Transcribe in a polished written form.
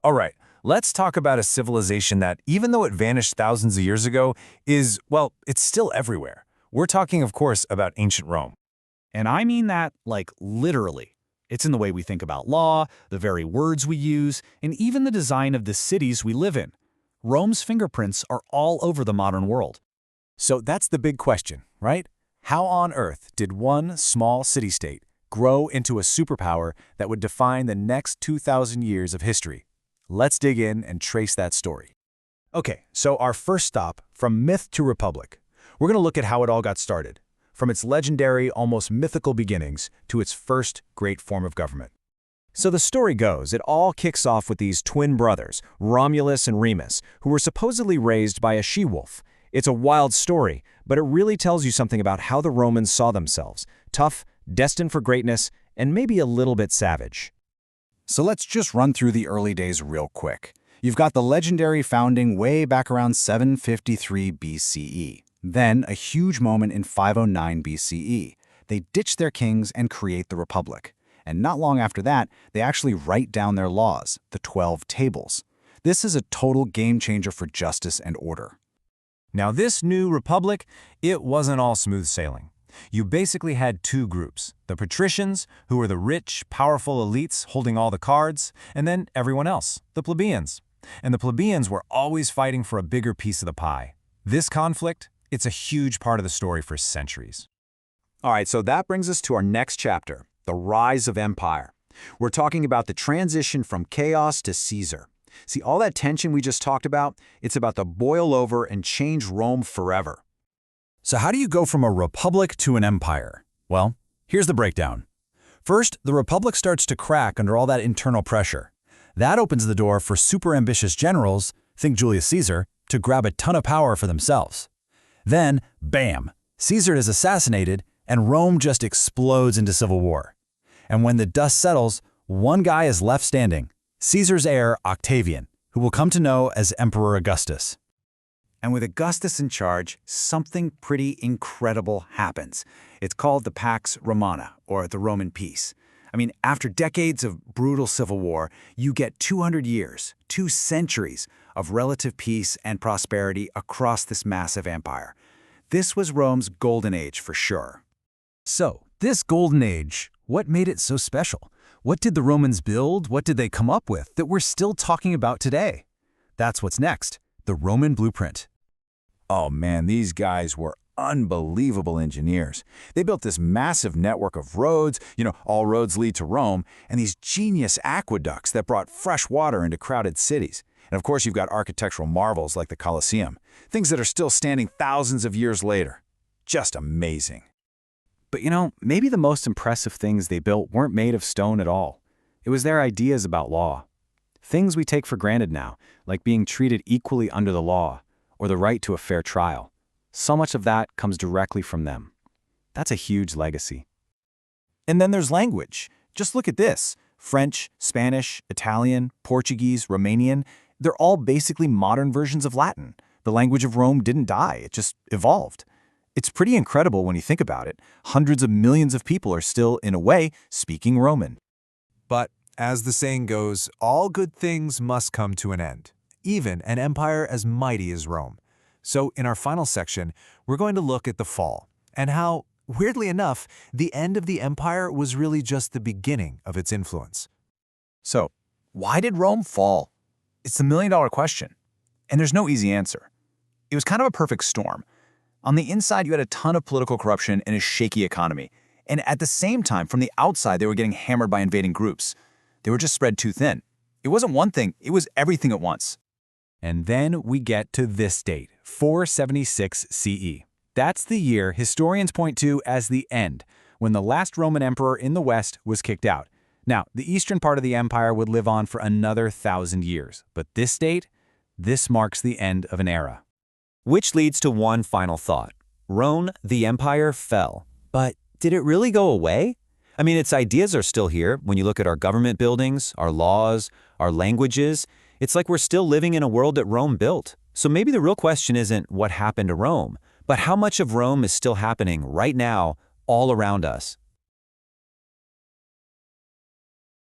All right, let's talk about a civilization that, even though it vanished thousands of years ago, well, it's still everywhere. We're talking, of course, about ancient Rome. And I mean that, like, literally. It's in the way we think about law, the very words we use, and even the design of the cities we live in. Rome's fingerprints are all over the modern world. So that's the big question, right? How on earth did one small city-state grow into a superpower that would define the next 2,000 years of history? Let's dig in and trace that story. Okay, so our first stop, from myth to republic. We're going to look at how it all got started, from its legendary, almost mythical beginnings to its first great form of government. So the story goes, it all kicks off with these twin brothers, Romulus and Remus, who were supposedly raised by a she-wolf. It's a wild story, but it really tells you something about how the Romans saw themselves: tough, destined for greatness, and maybe a little bit savage. So let's just run through the early days real quick. You've got the legendary founding way back around 753 BCE. Then a huge moment in 509 BCE. They ditch their kings and create the Republic. And not long after that, they actually write down their laws, the 12 Tables. This is a total game changer for justice and order. Now this new republic, it wasn't all smooth sailing. You basically had two groups: the patricians, who were the rich, powerful elites holding all the cards, and then everyone else, the plebeians. And the plebeians were always fighting for a bigger piece of the pie. This conflict, it's a huge part of the story for centuries. All right, so that brings us to our next chapter, the rise of empire. We're talking about the transition from chaos to Caesar. See, all that tension we just talked about, it's about to boil over and change Rome forever. So how do you go from a republic to an empire? Well, here's the breakdown. First, the republic starts to crack under all that internal pressure. That opens the door for super ambitious generals, think Julius Caesar, to grab a ton of power for themselves. Then, bam, Caesar is assassinated and Rome just explodes into civil war. And when the dust settles, one guy is left standing: Caesar's heir, Octavian, who we'll come to know as Emperor Augustus. And with Augustus in charge, something pretty incredible happens. It's called the Pax Romana, or the Roman Peace. I mean, after decades of brutal civil war, you get 200 years, 2 centuries of relative peace and prosperity across this massive empire. This was Rome's golden age for sure. So, this golden age, what made it so special? What did the Romans build? What did they come up with that we're still talking about today? That's what's next, the Roman blueprint. Oh man, these guys were unbelievable engineers. They built this massive network of roads, all roads lead to Rome, and these genius aqueducts that brought fresh water into crowded cities. And of course, you've got architectural marvels like the Colosseum, things that are still standing thousands of years later. Just amazing. But maybe the most impressive things they built weren't made of stone at all. It was their ideas about law. Things we take for granted now, like being treated equally under the law, or the right to a fair trial. So much of that comes directly from them. That's a huge legacy. And then there's language. Just look at this. French, Spanish, Italian, Portuguese, Romanian, they're all basically modern versions of Latin. The language of Rome didn't die, it just evolved. It's pretty incredible when you think about it. Hundreds of millions of people are still, in a way, speaking Roman. But, as the saying goes, all good things must come to an end, even an empire as mighty as Rome. So, in our final section, we're going to look at the fall, and how, weirdly enough, the end of the empire was really just the beginning of its influence. So, why did Rome fall? It's the million-dollar question, and there's no easy answer. It was kind of a perfect storm. On the inside, you had a ton of political corruption and a shaky economy. And at the same time, from the outside, they were getting hammered by invading groups. They were just spread too thin. It wasn't one thing, it was everything at once. And then we get to this date, 476 CE. That's the year historians point to as the end, when the last Roman emperor in the West was kicked out. Now, the eastern part of the empire would live on for another 1,000 years. But this date, this marks the end of an era. Which leads to one final thought. Rome, the empire, fell. But did it really go away? I mean, its ideas are still here. When you look at our government buildings, our laws, our languages, it's like we're still living in a world that Rome built. So maybe the real question isn't what happened to Rome, but how much of Rome is still happening right now all around us.